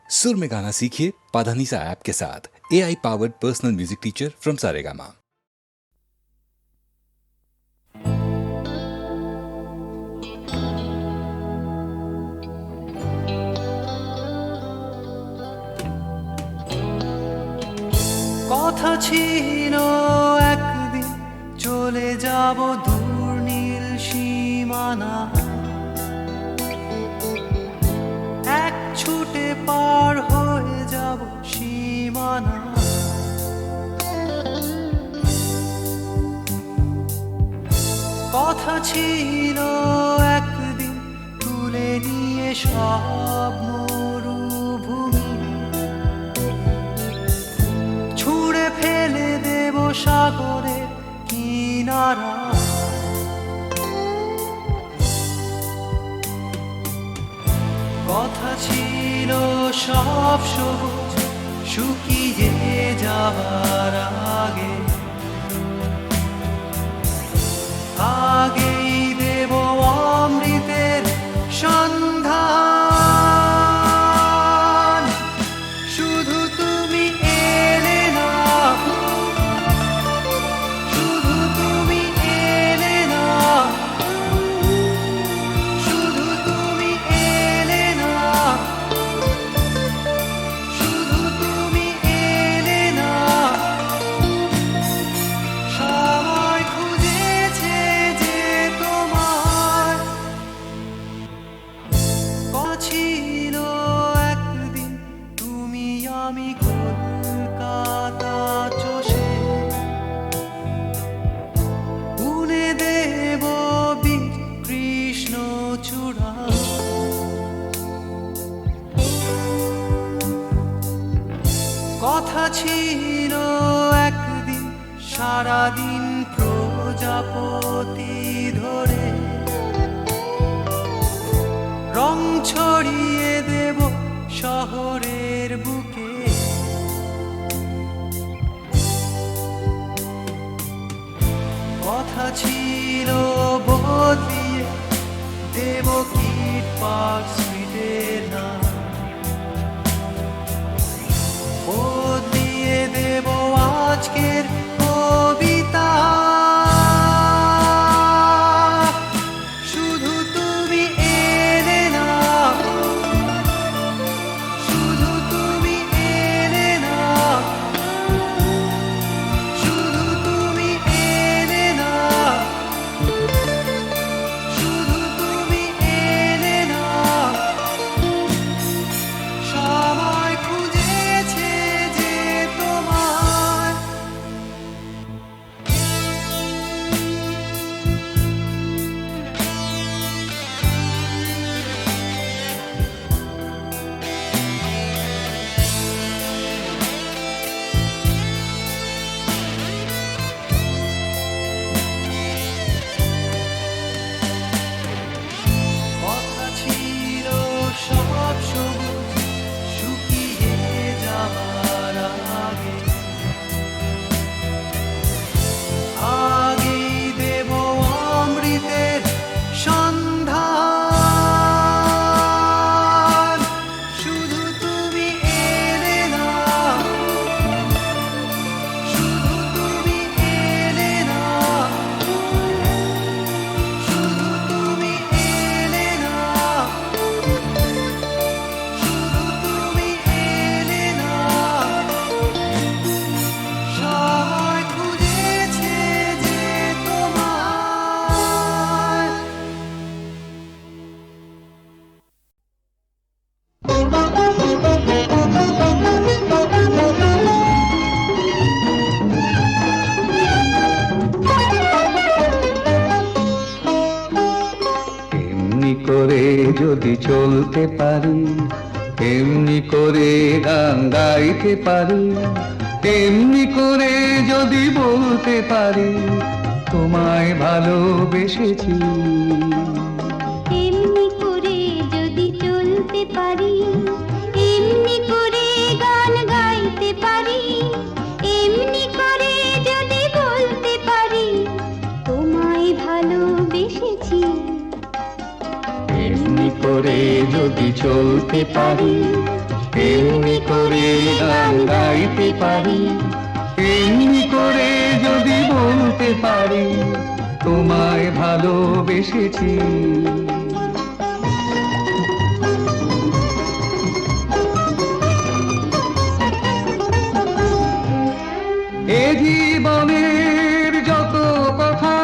सुर में गाना सीखिए पाधानीसा ऐप के साथ। AI powered personal music teacher from Saregama. কথা ছিল একদিন চলে যাব দূর নীল সীমানা, এক ছুটে পার হয়ে যাব সীমানা। কথা ছিল একদিন তুলে নিয়ে সব মরুভূমি, ছুঁড়ে ফেলে দেব সাগরের কিনারা। কথা ছিল সব সবুজ শুকিয়ে যাবার আগে, আগেই দেব অমৃতের সন্ধান। শুধু তুমি এলে না, শুধু তুমি এলে না, শুধু তুমি এলে না, শুধু তুমি এলে না। সবাই খুঁজেছে যে তোমার ছিল একদিন তুমি আমি কলকাতা চষে গুনে দেব বীর কৃষ্ণ চূড়া। কথা ছিল একদিন সারাদিন প্রজাপতি ধরে রং ছড়িয়ে দেব শহরের বুকে। কথা ছিল বদলিয়ে দেব কিট পার্ক স্ট্রিটের নাম, বদলিয়ে দেব আজকের কবিতা। শুধু তুমি এলে না, শুধু তুমি এলে না, শুধু তুমি এলে না, শুধু তুমি এলে না। সবাই খুঁজেছে যে তোমার কথা ছিল সব সবুজ শুকিয়ে যাবার আগে, আগেই দেব অমৃতের সন্ধান। শুধু তুমি এলে না, শুধু তুমি এলে না, শুধু তুমি এলে না, শুধু তুমি এলে না। সবাই খুঁজেছে যে তোমার এমনি করে যদি চলতে পারি, এমনি করে গান গাইতে পারি, এমনি করে যদি বলতে পারি তোমায় ভালোবেসেছি। এমনি করে যদি চলতে পারি, এমনি করে গান গাইতে পারি, এমনি করে যদি বলতে পারি তোমায় ভালোবেসেছি। এমনি করে যদি চলতে পারি, এমনি পারি, এমনি করে যদি বলতে পারি তোমায় ভালোবেসেছি। এ জীবনের যত কথা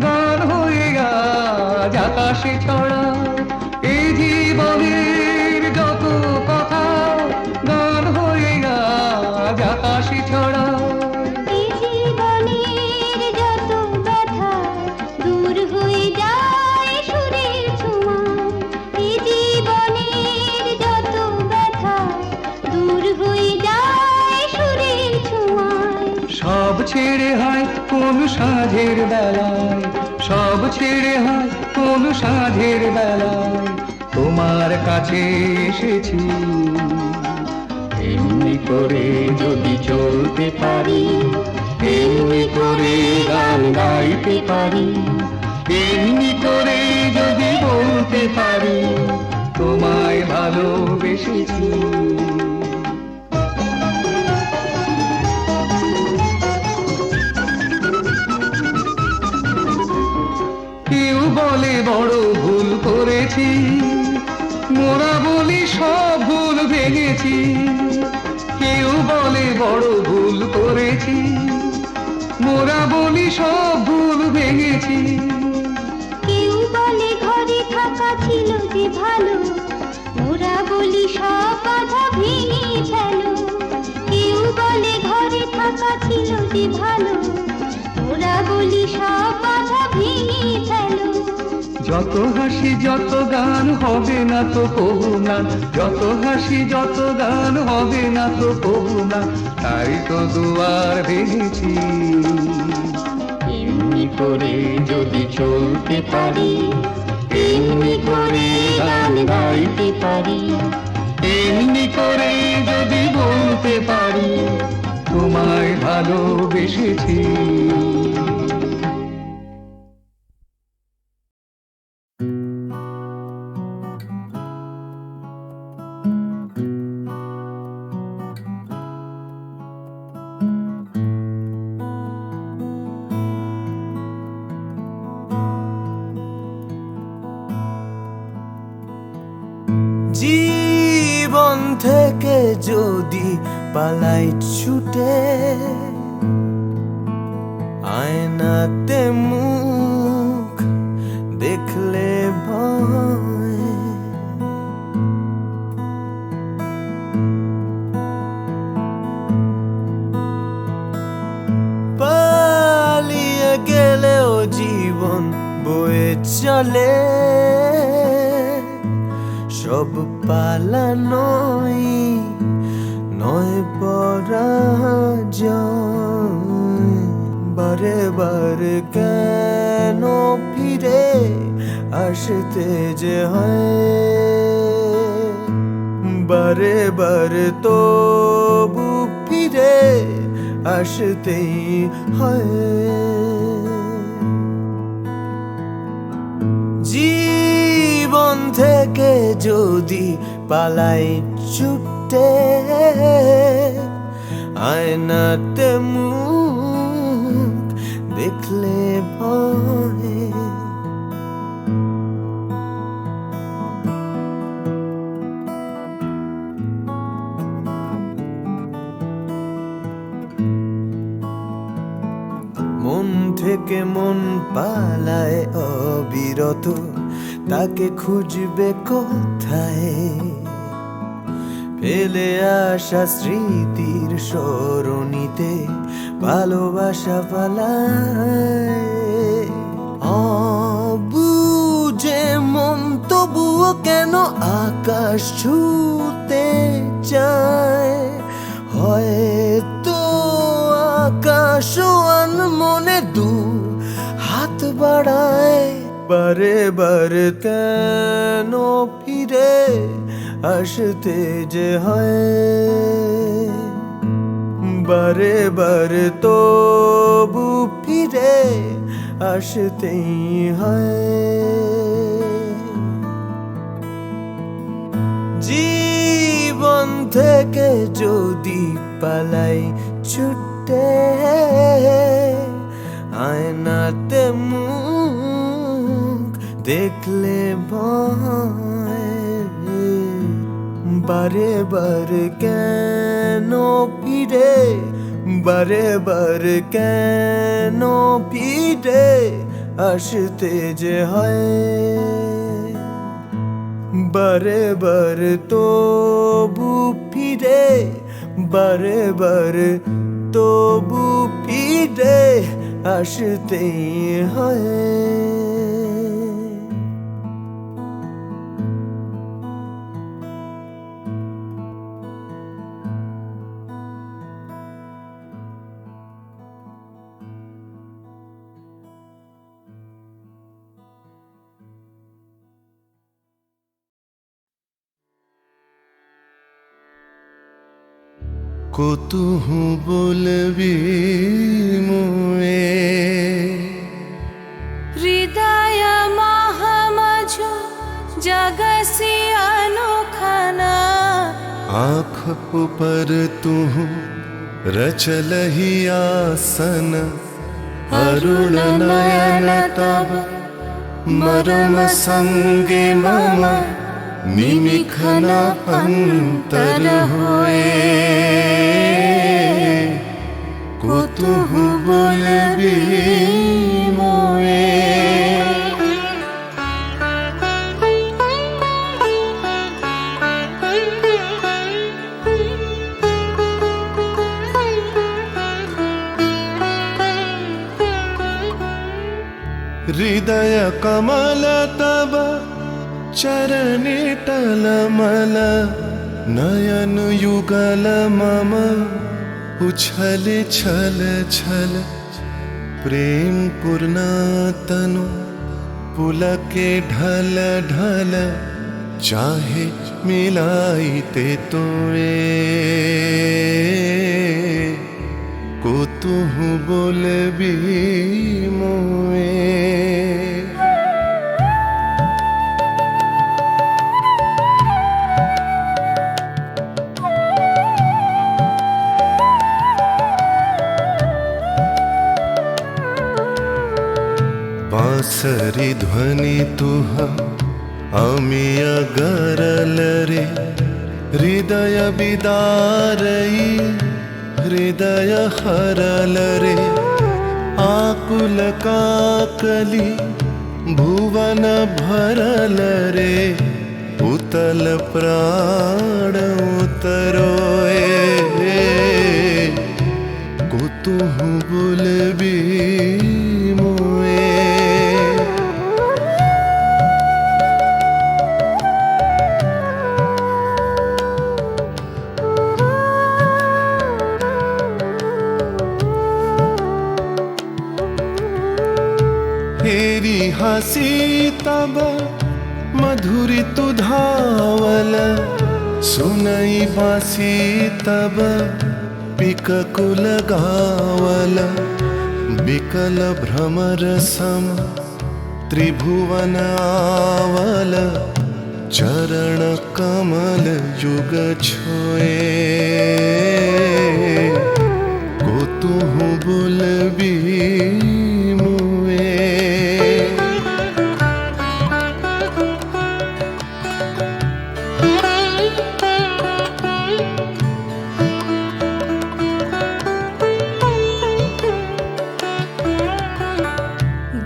গান হয়ে আজ আকাশে ছড়া, এ জীবনের যত কথা গান হয়ে আজ আকাশে ছড়া। এই জীবনের যত ব্যথা দূর হয়ে যায় সুরের ছোঁয়ায়, এই জীবনের যত ব্যথা দূর হয়ে যায় সুরের ছোঁয়ায়। সব ছেড়ে হয় কোন সাঁঝের বেলায়, সব ছেড়ে হয় কোন সাঁঝের বেলায় তোমার কাছে এসেছি। এমনি করে যদি চলতে পারি, এমনি করে গান গাইতে পারি, এমনি করে যদি বলতে পারি তোমায় ভালোবেসেছি। কেউ বলে বড় ভুল করেছি, মোরা বলি সব ভুল ভেঙেছি। কেউ বলে বড় ভুল করেছি, মোরা বলি সব ভুল ভেঙেছি। কেউ বলে ঘরে থাকা ছিল যে ভালো, ওরা বলি সব বাধা ভেঙে ফেলো। কেউ বলে ঘরে থাকা ছিল যে ভালো, ওরা বলি সব বাধা ভেঙে ফেলো। যত হাসি যত গান হবে না তো কবু না, যত হাসি যত গান হবে না তো কবু না, তাই তো দুয়ার ভেঙেছি। এমনি করে যদি চলতে পারি, এমনি করে গান গাইতে পারি, এমনি করে যদি বলতে পারি তোমায় ভালোবেসেছি। জীবন থেকে যদি পালাই ছুটে, আয়নাতে মুখ দেখলে ভয়, পালিয়ে গেলেও জীবন বয়ে চলে। সব পালানোই নয় পরাজয়, বারে বারে কেন ফিরে আসতে যে হয়, বারে বারে তবু ফিরে আসতেই হয়। জীবন থেকে যদি পালাই ছুটে, আয়নাতে মুখ দেখলে ভয়। মন থেকে মন পালায় অবিরত, তাকে খুঁজবে কোথায়? ফেলে আসা স্মৃতির সরণিতে ভালোবাসা পালায়। অবুঝে মন তবুও কেন আকাশ ছুঁতে চায়, হয়তো আকাশ মনে দু হাত বাড়ায়। বারে বারে কেন ফিরে আসতে যে হয়, বারে বারে তবু ফিরে আসতেই হয়। জীবন জীবন থেকে যদি পালাই ছুটে, আয়নাতে মুখ দেখলে ভয়, বারে বারে কেন ফিরে, বারে বারে কেন ফিরে আসতে যে হয়, বারে বারে তবু ফিরে, বারে বারে তবু ফিরে আসতে হয়। কতুহু বলবি মোয়ে, হৃদয় মহামাঝ জগসি अनुखाना, आँख ऊपर तुह रचलहि आसन, अरुण नयन तब मरम संगे मम निमिखन अंतर होए। कतहु बोलबी मोए, हृदय कमल तब चरणे टलमल, नयन युगल मम उछल छल छल, प्रेम पूर्ण तनु पुलके ढल ढल, चाहे मिलाइते तोए। कतहु बोलबी मोए, बांसरी ध्वनि तुह अमिय गरल रे, हृदय बिदारई हृदय हरल रे, आकुल काकली भुवन भरल रे, उतल प्राण उतरोए। कतहु बोलबी मोए, हेरी हसी तब मधुरी तु धावल, सुनई बासी तब पिककुल गावल, बिकल भ्रमर सम त्रिभुवन आवल, चरण कमल युग छोए। कतहु बोलबी मोए,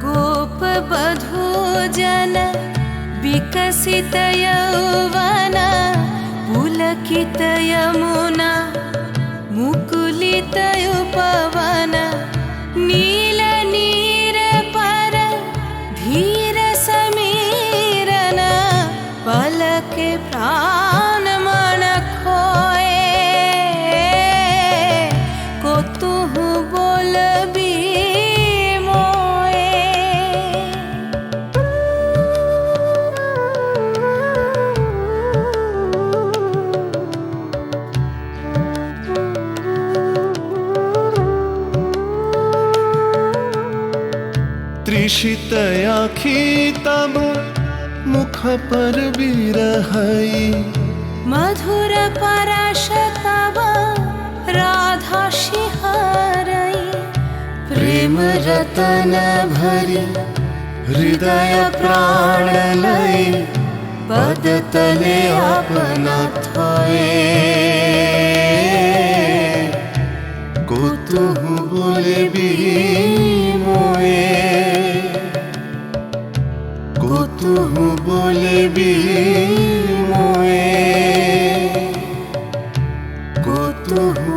गोप बधू जन विकसित यौवन, पुलकित यमुना मुकुलित उपवन, नील नीर पर धीर समीरन, पलके प्राण मन खोए। कतहु बोलबी मोए, त्रिषित आखी तब मुख पर बिरहई, मधुर परश तव राधा सिहारै प्रेम रतन भरी हृदय प्राण लय पद तले अपना थोए কতহু বলবি মোয়ে কতহু বলবি মোয়ে কতহু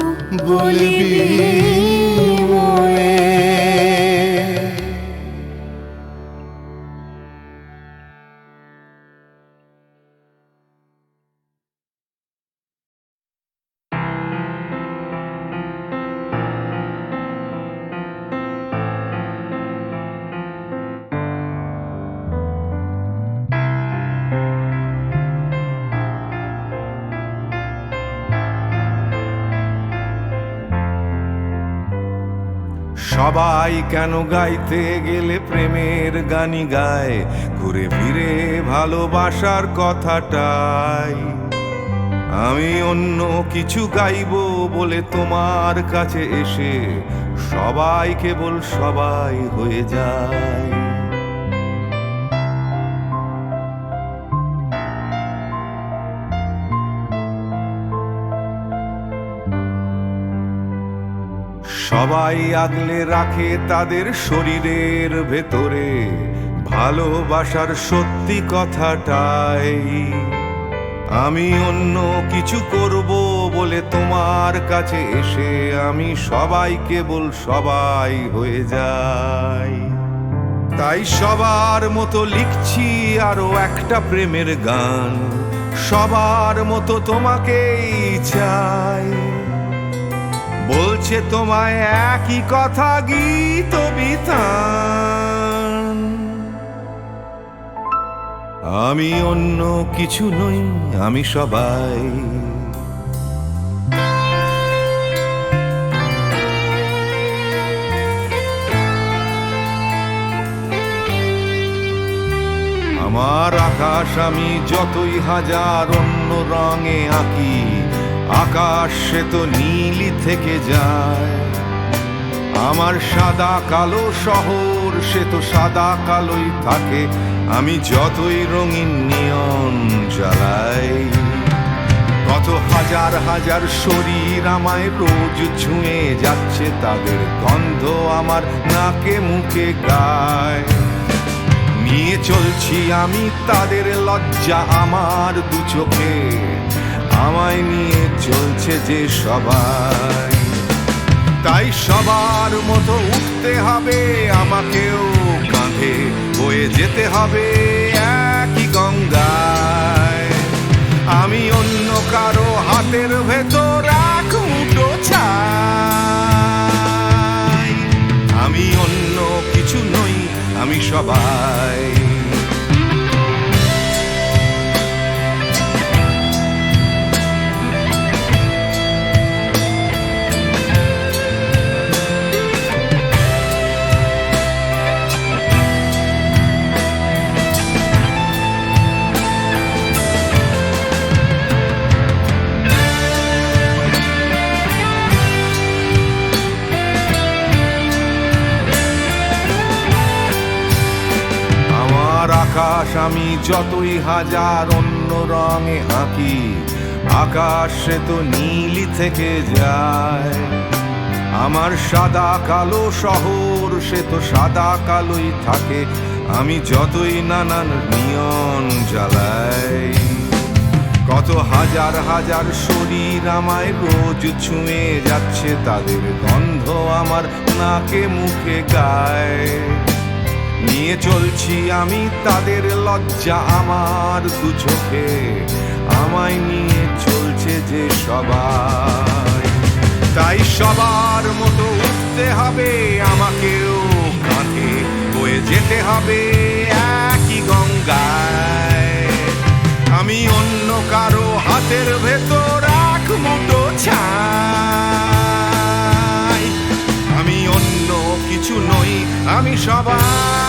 বলবি মোয়ে। সবাই কেন গাইতে গেলে প্রেমের গানি গায়, ঘুরে ফিরে ভালোবাসার কথাটাই। আমি অন্য কিছু গাইবো বলে তোমার কাছে এসে সবাই কেবল সবাই হয়ে যায়। সবাই আগলে রাখে তাদের শরীরের ভেতরে ভালোবাসার সত্যি কথাটাই। আমি অন্য কিছু করব বলে তোমার কাছে এসে আমি সবাই কেবল সবাই হয়ে যাই। তাই সবার মতো লিখছি আরো একটা প্রেমের গান, সবার মতো তোমাকেই চাই। বলছে তোমায় একই কথা গীত বিতান। আমি অন্য কিছু নই, আমি সবাই। আমার আকাশ আমি যতই হাজার অন্য রঙে আঁকি, আকাশ সে তো নীলই থেকে যায়। আমার সাদা কালো শহর সে তো সাদা কালোই থাকে, আমি যতই রঙিন নিয়ন জ্বালাই। কত হাজার হাজার শরীর আমায় রোজ ছুঁয়ে যাচ্ছে, তাদের গন্ধ আমার নাকে মুখে গায়। নিয়ে চলছি আমি তাদের লজ্জা আমার দু চোখে, আমায় নিয়ে চলছে যে সবাই। তাই সবার মতো উঠতে হবে আমাকেও, কাঁধে বয়ে যেতে হবে একই গঙ্গায়। আমি অন্য কারো হাতের ভেতর এক মুঠো ছাই। আমি অন্য কিছু নই, আমি সবাই। আকাশ আমি যতই হাজার অন্য রঙে আঁকি, আকাশ সে তো নীলই থেকে যায়। আমার সাদা কালো শহর সে তো সাদা কালোই থাকে, আমি যতই নানান নিয়ন জ্বালাই। কত হাজার হাজার শরীর আমায় রোজ ছুঁয়ে যাচ্ছে, তাদের গন্ধ আমার নাকে মুখে গায়। নিয়ে চলছি আমি তাদের লজ্জা আমার দু চোখে, আমায় নিয়ে চলছে যে সবাই। তাই সবার মতো উঠতে হবে আমাকেও, কাঁধে বয়ে যেতে হবে একই গঙ্গায়। আমি অন্য কারো হাতের ভেতর এক মুঠো ছাই। আমি অন্য কিছু নই, আমি সবাই।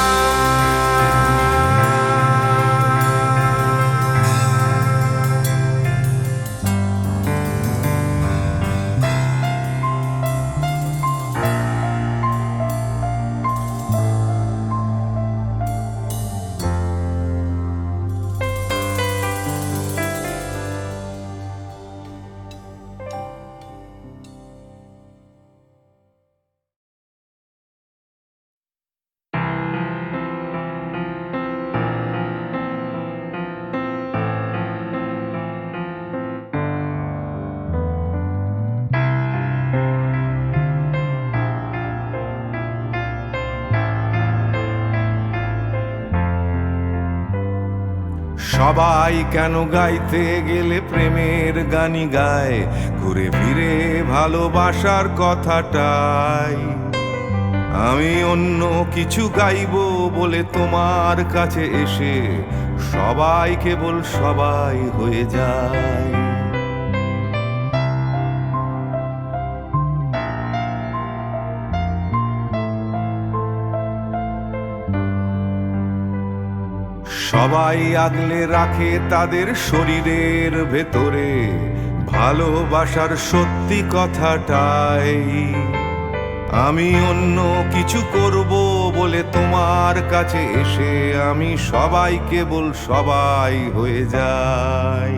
সবাই কেন গাইতে গেলে প্রেমের গানই গায়, ঘুরে ফিরে ভালোবাসার কথাটাই। আমি অন্য কিছু গাইবো বলে তোমার কাছে এসে সবাই কেবল সবাই হয়ে যায়। সবাই আগলে রাখে তাদের শরীরের ভেতরে ভালোবাসার সত্যি কথাটাই। আমি অন্য কিছু করব বলে তোমার কাছে এসে আমি সবাই কেবল সবাই হয়ে যাই।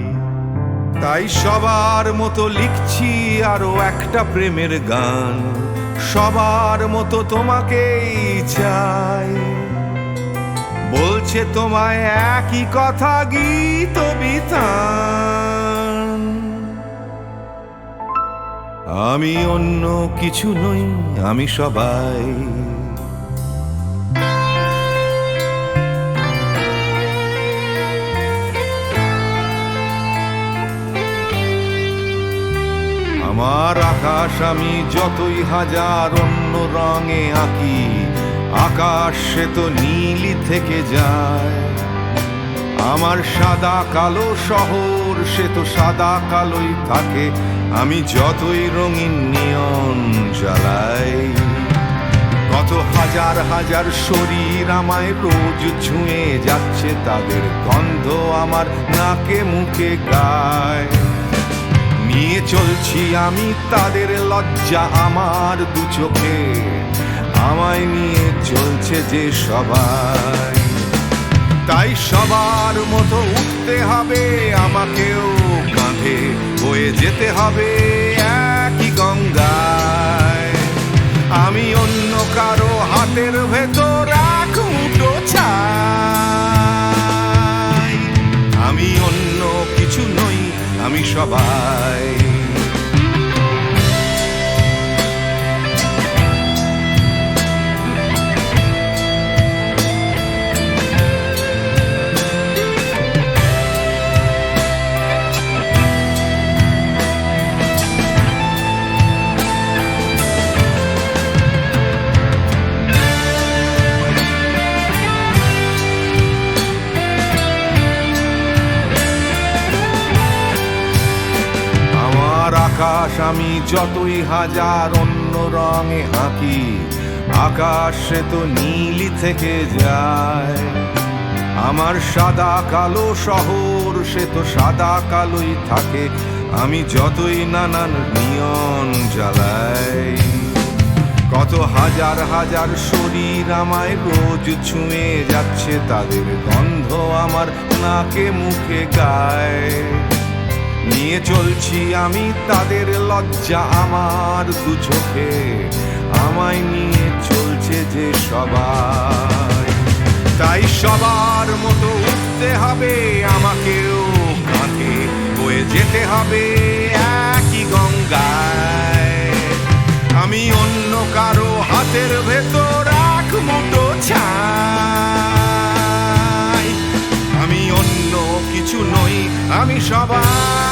তাই সবার মতো লিখছি আরো একটা প্রেমের গান, সবার মতো তোমাকেই চাই। বলছে তোমায় একই কথা গীত বিতান। আমি অন্য কিছু নই, আমি সবাই। আমার আকাশ আমি যতই হাজার অন্য রঙে আঁকি, আকাশ সে তো নীলই থেকে যায়। আমার সাদা কালো শহর সে তো সাদা কালোই থাকে, আমি যতই রঙিন নিয়ন জ্বালাই। কত হাজার হাজার শরীর আমায় রোজ ছুঁয়ে যাচ্ছে, তাদের গন্ধ আমার নাকে মুখে গায়। নিয়ে চলছি আমি তাদের লজ্জা আমার দু চোখে, আমায় নিয়ে চলছে যে সবাই। তাই সবার মতো উঠতে হবে আমাকেও, কাঁধে বয়ে যেতে হবে একই গঙ্গায়। আমি অন্য কারো হাতের ভেতর এক মুঠো ছাই। আমি অন্য কিছু নই, আমি সবাই। আকাশ আমি যতই হাজার অন্য রঙে আঁকি, আকাশ সে তো নীলই থেকে যায়। আমার সাদা কালো শহর সে তো সাদা কালোই থাকে, আমি যতই নানান নিয়ন জ্বালাই। কত হাজার হাজার শরীর আমায় রোজ ছুঁয়ে যাচ্ছে, তাদের গন্ধ আমার নাকে মুখে গায়। নিয়ে চলছি আমি তাদের লজ্জা আমার দু চোখে, আমায় নিয়ে চলছে যে সবাই। তাই সবার মতো উঠতে হবে আমাকেও, কাঁধে বয়ে যেতে হবে একই গঙ্গায়। আমি অন্য কারো হাতের ভেতর এক মুঠো ছাই। আমি অন্য কিছু নই, আমি সবাই।